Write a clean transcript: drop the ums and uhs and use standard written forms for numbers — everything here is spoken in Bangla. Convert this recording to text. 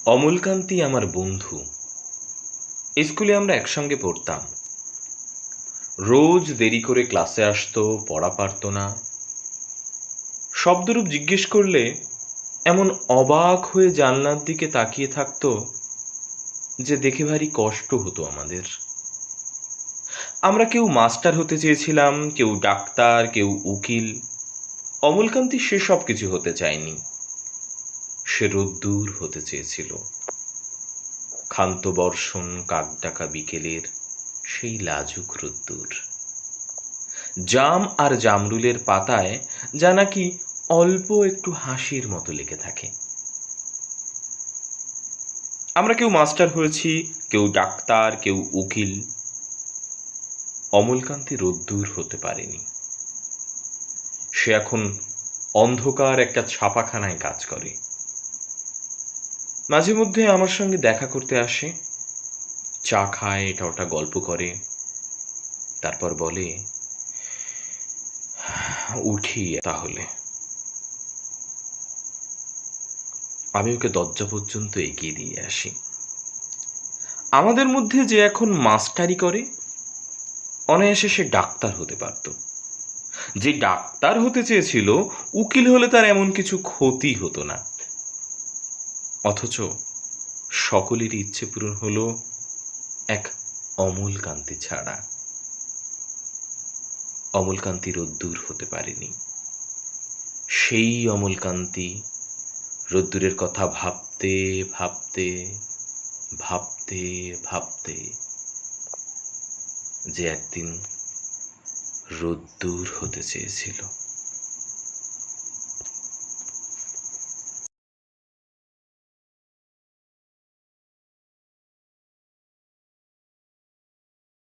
অমলকান্তি আমার বন্ধু। স্কুলে আমরা একসঙ্গে পড়তাম। রোজ দেরি করে ক্লাসে আসতো, পড়া পারত না। শব্দরূপ জিজ্ঞেস করলে এমন অবাক হয়ে জানলার দিকে তাকিয়ে থাকতো যে দেখে ভারী কষ্ট হতো আমাদের। আমরা কেউ মাস্টার হতে চেয়েছিলাম, কেউ ডাক্তার, কেউ উকিল। অমলকান্তি সেসব কিছু হতে চায়নি। সে রোদ্দুর হতে চেয়েছিল। ক্ষান্ত বর্ষণ, কাকডাকা বিকেলের সেই লাজুক রোদ্দুর। জাম আর জামরুলের পাতায় যা নাকি অল্প একটু হাসির মতো লেগে থাকে। আমরা কেউ মাস্টার হয়েছি, কেউ ডাক্তার, কেউ উকিল। অমলকান্তি রোদ্দুর হতে পারেনি। সে এখন অন্ধকার একটা ছাপাখানায় কাজ করে। মাঝে মধ্যে আমার সঙ্গে দেখা করতে আসে, চা খায়, এটা ওটা গল্প করে, তারপর বলে, উঠি তাহলে। আমি ওকে দরজা পর্যন্ত এগিয়ে দিয়ে আসি। আমাদের মধ্যে যে এখন মাস্টারি করে, অনায়াসে সে ডাক্তার হতে পারত। যে ডাক্তার হতে চেয়েছিল, উকিল হলে তার এমন কিছু ক্ষতি হতো না। অথচ সকলেরই ইচ্ছে পূরণ হলো এক অমলকান্তি ছাড়া। অমলকান্তি রোদ্দুর হতে পারেনি। সেই অমলকান্তি রোদ্দুরের কথা ভাবতে ভাবতে ভাবতে ভাবতে যে একদিন রোদ্দুর হতে চেয়েছিল।